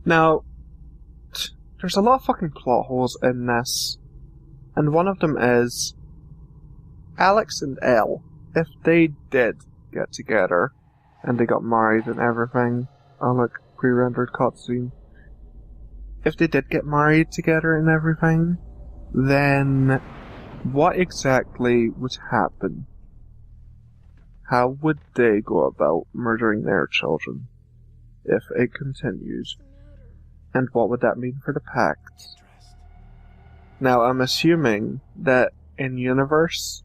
Now, there's a lot of fucking plot holes in this, and one of them is Alex and Elle, if they did get together, and they got married and everything, like pre-rendered cutscene, if they did get married together and everything, then what exactly would happen? How would they go about murdering their children if it continues? And what would that mean for the pact? Now, I'm assuming that in universe,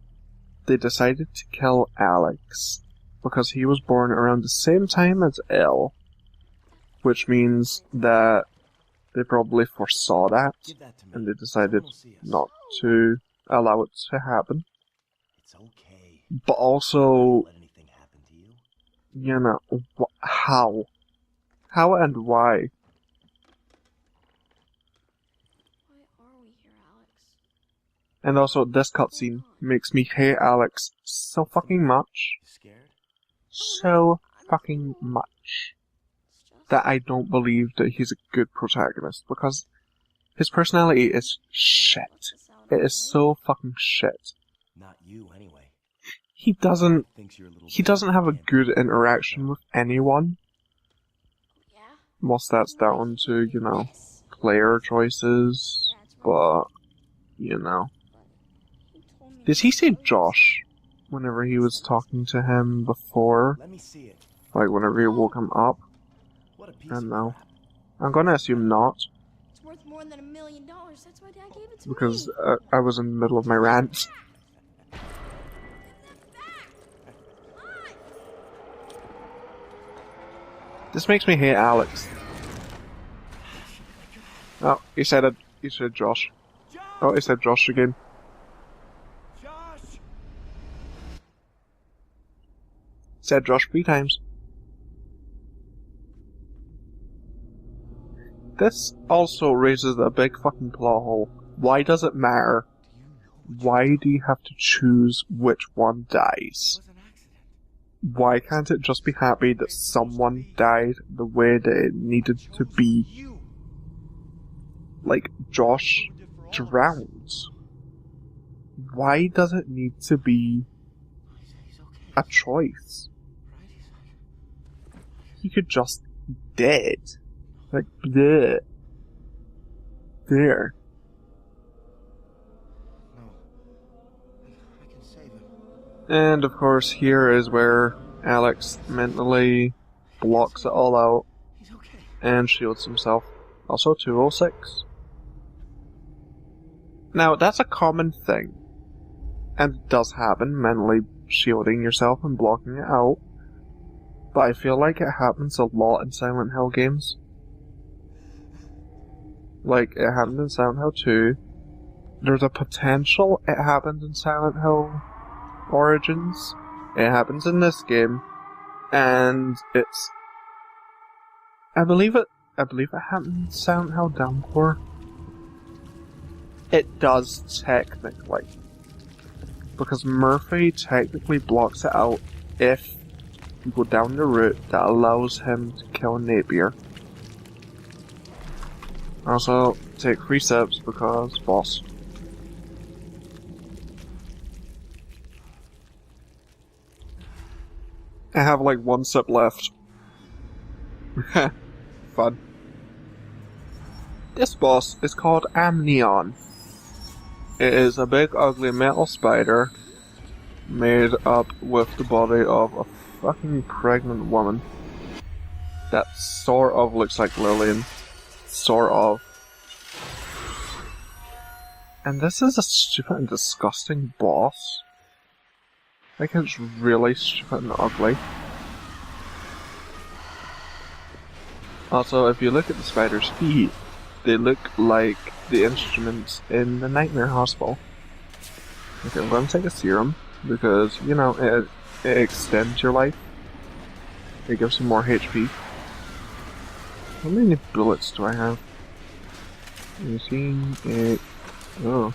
they decided to kill Alex because he was born around the same time as Elle, which means that they probably foresaw that, and they decided not to allow it to happen. But also, you know, how? How and why? And also, this cutscene makes me hate Alex so fucking much. So fucking much. That I don't believe that he's a good protagonist, because his personality is shit. It is so fucking shit. Not you, anyway. He doesn't have a good interaction with anyone. Most that's down to, you know, player choices, but, you know. Did he say Josh whenever he was talking to him before? Like, whenever he woke him up? I don't know. I'm gonna assume not. It's worth more than $1 million. That's why Dad gave it to because me. I was in the middle of my rant. This makes me hate Alex. Oh, he said it. He said Josh. Oh, he said Josh again. Said Josh 3 times. This also raises a big fucking plot hole. Why does it matter? Why do you have to choose which one dies? Why can't it just be happy that someone died the way that it needed to be? Like, Josh drowns. Why does it need to be a choice? He could just be dead. Like, bleh. There. No. I can save him. And of course, here is where Alex mentally blocks it all out and shields himself. Also 206. Now, that's a common thing. And it does happen, mentally shielding yourself and blocking it out. But I feel like it happens a lot in Silent Hill games. Like, it happened in Silent Hill 2. There's a potential it happened in Silent Hill Origins. It happens in this game. And it's... I believe it happened in Silent Hill Downpour. It does, technically. Because Murphy technically blocks it out if you go down the route that allows him to kill Napier. Also, take 3 steps because boss. I have like 1 sip left. Fun. This boss is called Amnion. It is a big ugly metal spider made up with the body of a fucking pregnant woman that sort of looks like Lillian. Sort of. And this is a stupid and disgusting boss. Like, it's really stupid and ugly. Also, if you look at the spider's feet, they look like the instruments in the Nightmare Hospital. Okay, I'm going to take a serum, because, you know, it extends your life. It gives you more HP. How many bullets do I have? 18, 8... Oh.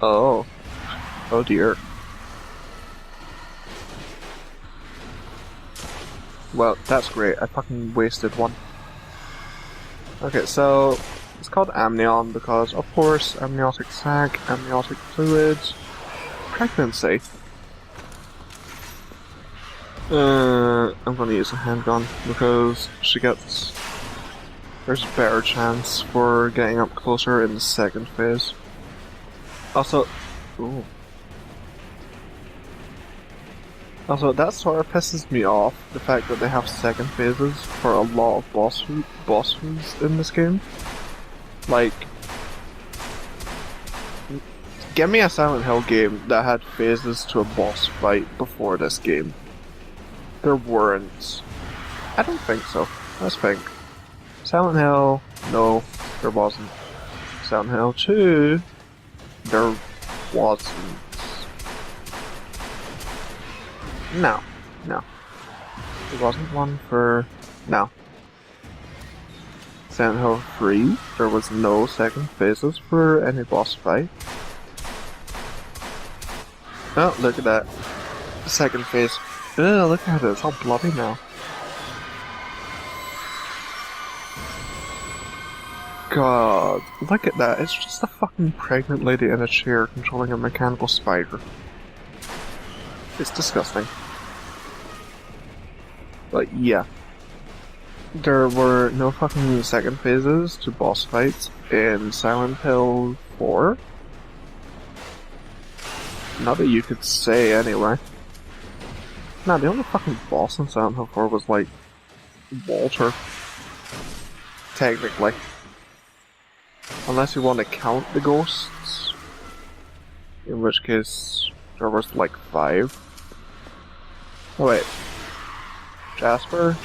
Oh. Oh dear. Well, that's great. I fucking wasted one. Okay, so it's called amnion because, of course, amniotic sac, amniotic fluid, pregnancy. I'm gonna use a handgun because there's a better chance for getting up closer in the second phase. Also, ooh. Also, that sort of pisses me off, the fact that they have second phases for a lot of boss foods in this game. Like, give me a Silent Hill game that had phases to a boss fight before this game. There weren't. I don't think so. Let's think. Silent Hill, no, there wasn't. Silent Hill 2, there wasn't. No. There wasn't one for... No. Silent Hill 3, there was no second phases for any boss fight. Oh, look at that. Second phase. Ugh, look at it, it's all bloody now. God, look at that, it's just a fucking pregnant lady in a chair controlling a mechanical spider. It's disgusting. But yeah. There were no fucking second phases to boss fights in Silent Hill 4. Not that you could say anyway. Nah, the only fucking boss in Silent Hill 4 was like Walter. Technically. Unless you want to count the ghosts. In which case there was like 5. Oh wait. Jasper,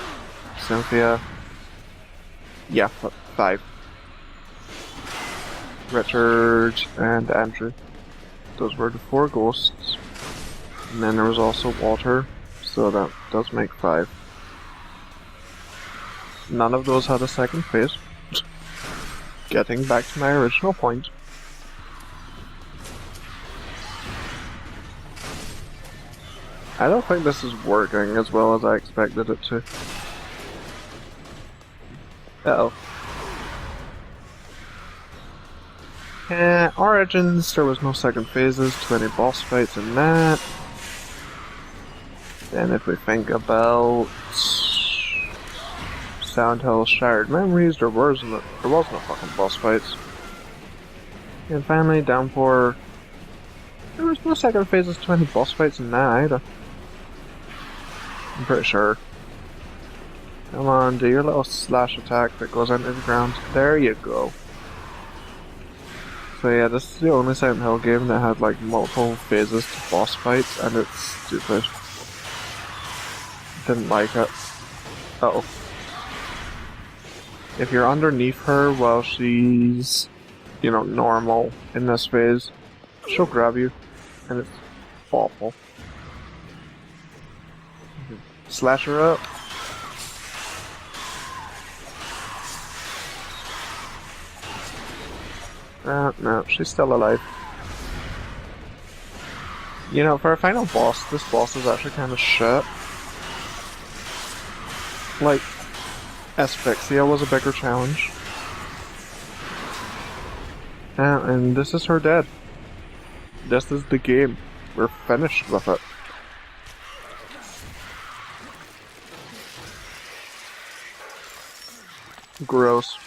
Cynthia, yeah, 5. Richard and Andrew. Those were the 4 ghosts. And then there was also Walter, so that does make 5. None of those had a second phase. Getting back to my original point. I don't think this is working as well as I expected it to. Uh-oh. Origins, there was no second phases to any boss fights in that. Then if we think about Silent Hill Shattered Memories, there was no fucking boss fights. And finally, Downpour, there was no second phases to any boss fights in that either. I'm pretty sure. Come on, do your little slash attack that goes into the ground. There you go. So yeah, this is the only Silent Hill game that had like multiple phases to boss fights, and it's stupid. Didn't like it. Uh-oh. If you're underneath her while she's, you know, normal in this phase, she'll grab you, and it's awful. Slash her up. No, she's still alive. You know, for a final boss, this boss is actually kind of shit. Like, Asphyxia was a bigger challenge. And this is her dead. This is the game. We're finished with it. Gross.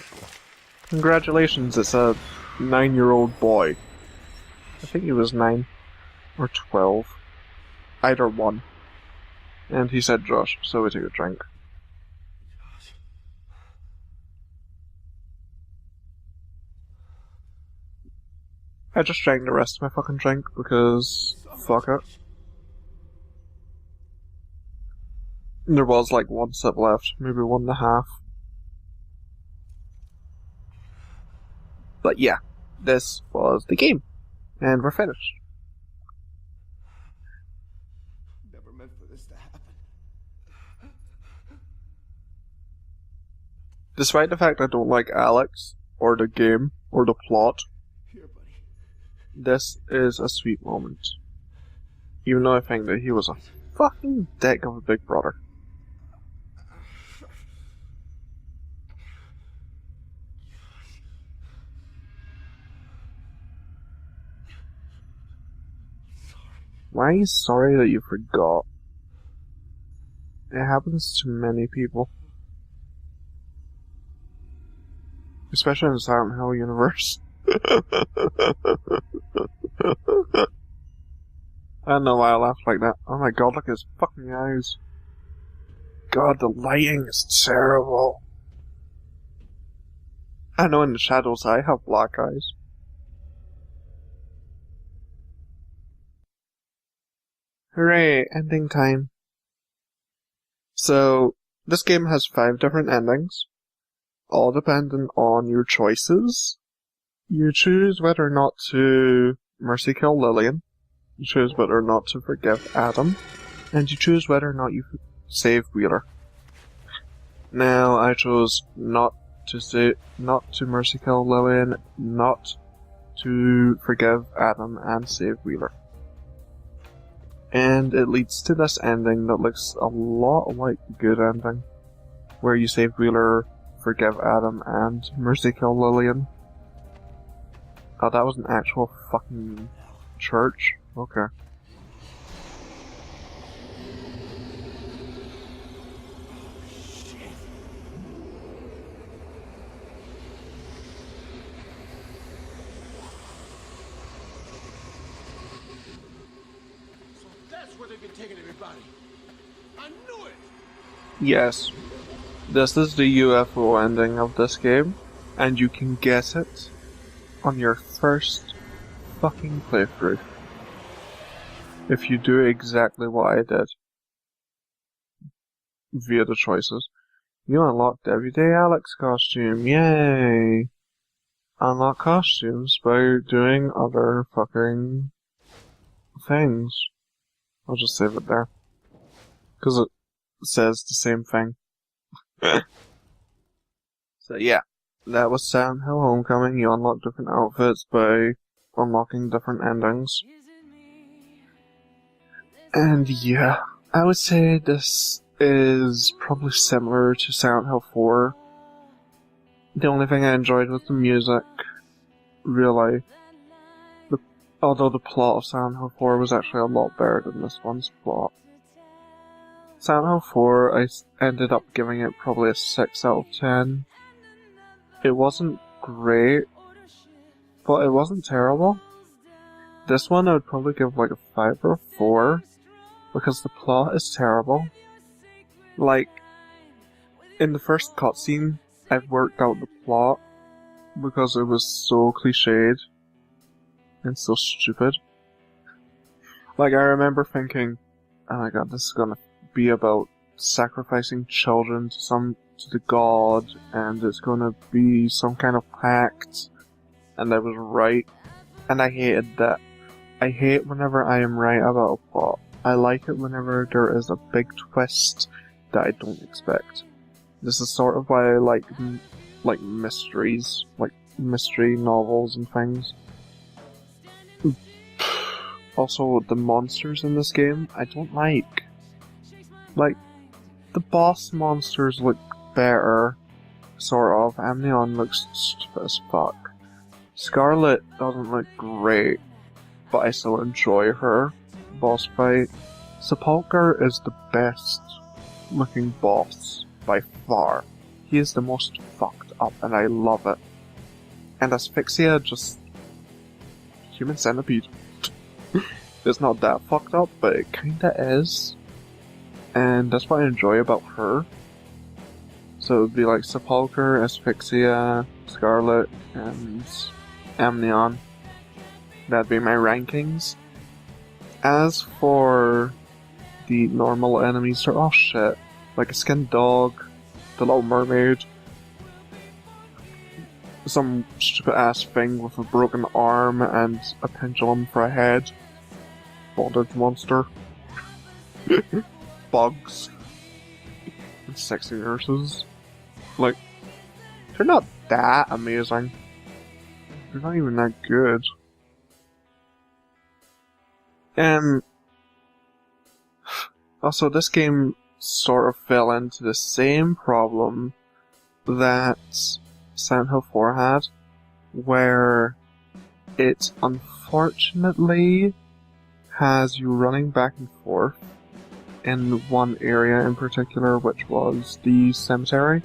Congratulations, it's a 9-year-old boy. I think he was 9 or 12. Either one. And he said Josh, so we took a drink. I just drank the rest of my fucking drink because fuck it. There was like 1 sip left, maybe 1.5. But yeah, this was the game, and we're finished. Never meant for this to happen. Despite the fact I don't like Alex, or the game, or the plot, Here, buddy. this is a sweet moment. Even though I think that he was a fucking dick of a big brother. Why are you sorry that you forgot? It happens to many people. Especially in the Silent Hill universe. I don't know why I laughed like that. Oh my god, look at his fucking eyes. God, the lighting is terrible. I know in the shadows I have black eyes. Hooray, ending time. So, this game has 5 different endings, all dependent on your choices. You choose whether or not to mercy kill Lillian, you choose whether or not to forgive Adam, and you choose whether or not you save Wheeler. Now, I chose not to mercy kill Lillian, not to forgive Adam, and save Wheeler. And it leads to this ending that looks a lot like the good ending, where you save Wheeler, forgive Adam, and mercy kill Lillian. Oh, that was an actual fucking church? Okay. Where they've been taking everybody. I knew it! Yes. This is the UFO ending of this game, and you can get it on your first fucking playthrough. If you do exactly what I did. Via the choices. You unlocked Everyday Alex costume, yay! Unlock costumes by doing other fucking things. I'll just save it there. Because it says the same thing. So yeah, that was Silent Hill Homecoming. You unlock different outfits by unlocking different endings. And yeah, I would say this is probably similar to Silent Hill 4. The only thing I enjoyed was the music, really. Although the plot of Silent Hill 4 was actually a lot better than this one's plot. Silent Hill 4, I ended up giving it probably a 6 out of 10. It wasn't great, but it wasn't terrible. This one I would probably give like a 5 or a 4, because the plot is terrible. Like, in the first cutscene, I've worked out the plot, because it was so cliched. And so stupid. Like, I remember thinking, oh my god, this is gonna be about sacrificing children to the god, and it's gonna be some kind of pact, and I was right, and I hated that. I hate whenever I am right about a plot. I like it whenever there is a big twist that I don't expect. This is sort of why I like mysteries, like mystery novels and things. Also, the monsters in this game, I don't like. Like, the boss monsters look better, sort of. Amnion looks stupid as fuck. Scarlet doesn't look great, but I still enjoy her boss fight. Sepulchre is the best looking boss, by far. He is the most fucked up, and I love it. And Asphyxia, just human centipede. It's not that fucked up, but it kinda is. And that's what I enjoy about her. So it would be like Sepulchre, Asphyxia, Scarlet, and Amnion. That'd be my rankings. As for the normal enemies, they're all shit. Like a skinned dog, the Little Mermaid, some stupid ass thing with a broken arm and a pendulum for a head. Bondage monster. Bugs. And sexy nurses. Like, they're not that amazing. They're not even that good. Also, this game sort of fell into the same problem that Silent Hill 4 had, where it unfortunately has you running back and forth in one area in particular, which was the cemetery.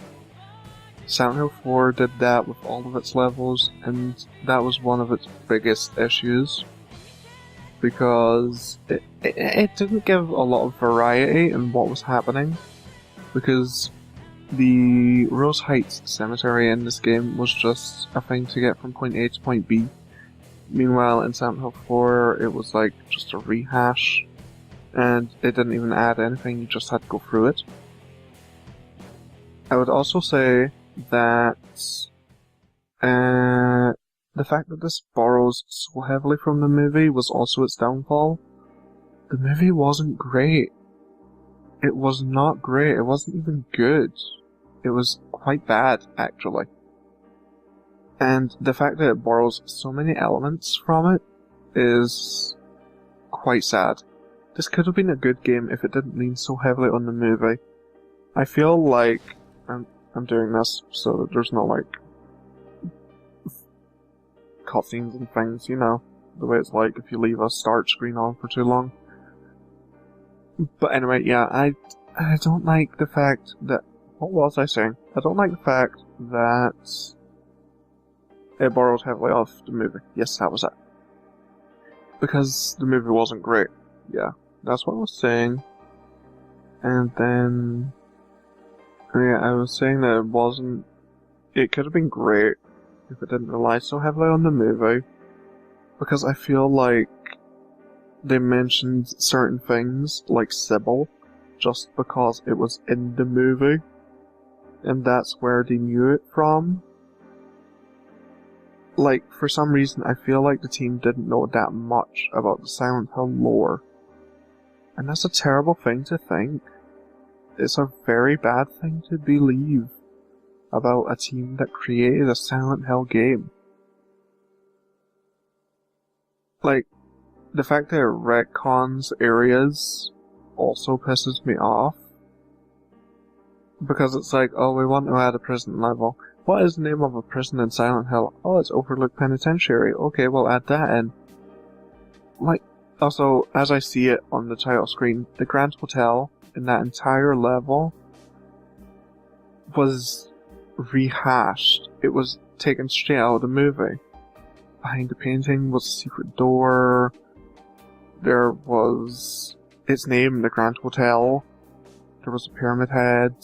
Silent Hill 4 did that with all of its levels, and that was one of its biggest issues, because it didn't give a lot of variety in what was happening, because the Rose Heights Cemetery in this game was just a thing to get from point A to point B. Meanwhile, in Silent Hill 4, it was like just a rehash, and it didn't even add anything, you just had to go through it. I would also say that the fact that this borrows so heavily from the movie was also its downfall. The movie wasn't great. It was not great, it wasn't even good. It was quite bad, actually. And the fact that it borrows so many elements from it is quite sad. This could have been a good game if it didn't lean so heavily on the movie. I feel like I'm doing this so that there's no, like, cutscenes and things, you know, the way it's like if you leave a start screen on for too long. But anyway, yeah, I don't like the fact that... What was I saying? I don't like the fact that it borrowed heavily off the movie. Yes, that was it. Because the movie wasn't great. Yeah, that's what I was saying. And then... Yeah, I was saying that it wasn't... It could have been great if it didn't rely so heavily on the movie. Because I feel like they mentioned certain things, like Sybil, just because it was in the movie. And that's where they knew it from. Like, for some reason, I feel like the team didn't know that much about the Silent Hill lore. And that's a terrible thing to think. It's a very bad thing to believe about a team that created a Silent Hill game. Like, the fact that it retcons areas also pisses me off. Because it's like, oh, we want to add a prison level. What is the name of a prison in Silent Hill? Oh, it's Overlook Penitentiary. Okay, we'll add that in. Like, also, as I see it on the title screen, the Grand Hotel in that entire level was rehashed. It was taken straight out of the movie. Behind the painting was a secret door. There was its name, the Grand Hotel. There was a pyramid head.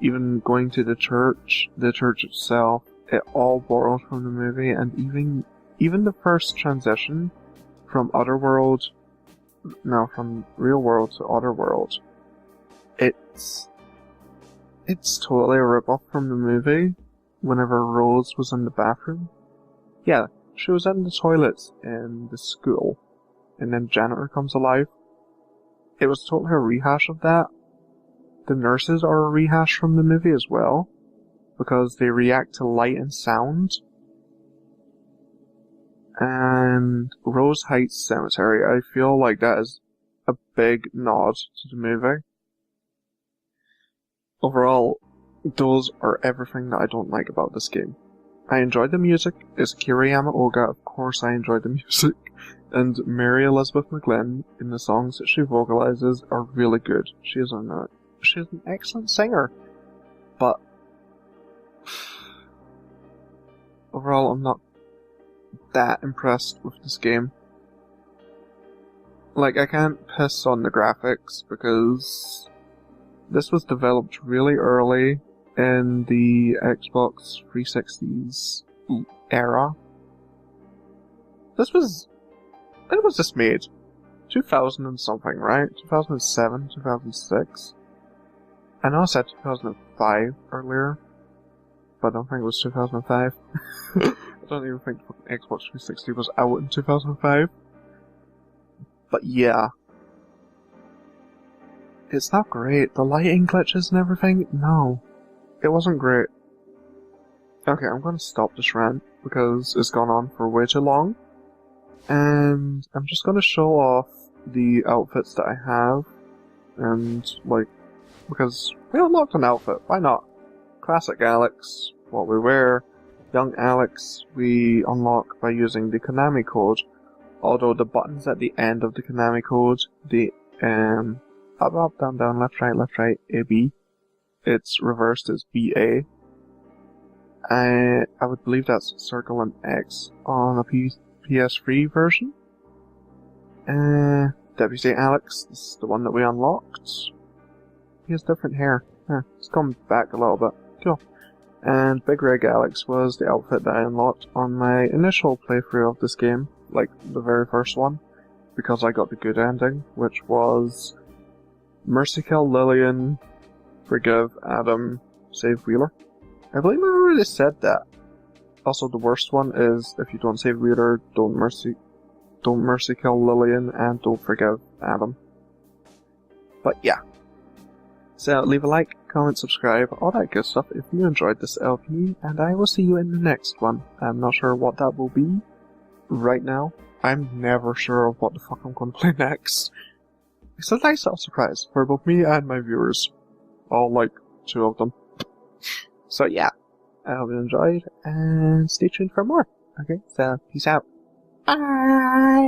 Even going to the church itself, it all borrowed from the movie, and even the first transition from from real world to Otherworld, it's totally a rip-off from the movie. Whenever Rose was in the bathroom, yeah, she was in the toilets in the school, and then janitor comes alive. It was totally a rehash of that. The nurses are a rehash from the movie as well, because they react to light and sound. And Rose Heights Cemetery, I feel like that is a big nod to the movie. Overall, those are everything that I don't like about this game. I enjoyed the music. It's Akira Yamaoka, of course I enjoyed the music. And Mary Elizabeth McGlynn, in the songs that she vocalizes, are really good. She's an excellent singer. But overall, I'm not that impressed with this game. Like, I can't piss on the graphics because this was developed really early in the Xbox 360's era. When was this made? 2000 and something, right? 2007, 2006? I know I said 2005 earlier, but I don't think it was 2005. I don't even think Xbox 360 was out in 2005. But yeah. It's not great. The lighting glitches and everything, no. It wasn't great. Okay, I'm gonna stop this rant because it's gone on for way too long. And I'm just gonna show off the outfits that I have. And, like, because we unlocked an outfit, why not? Classic Alex, what we wear. Young Alex, we unlock by using the Konami code although the buttons at the end of the Konami code, the up, up, down, down, left, right, A, B, it's reversed as B, A. I would believe that's circle and X on a PS3 version. Deputy Alex, this is the one that we unlocked. He has different hair. It's come back a little bit. Cool. And Big Rig Alex was the outfit that I unlocked on my initial playthrough of this game, like the very first one, because I got the good ending, which was Mercy Kill Lillian, Forgive Adam, Save Wheeler. I believe I already said that. Also, the worst one is if you don't save Wheeler, don't mercy kill Lillian, and don't forgive Adam. But yeah. So leave a like, comment, subscribe, all that good stuff if you enjoyed this LP, and I will see you in the next one. I'm not sure what that will be right now. I'm never sure of what the fuck I'm going to play next. It's a nice little surprise for both me and my viewers. All like 2 of them. So yeah, I hope you enjoyed, and stay tuned for more. Okay, so peace out. Bye!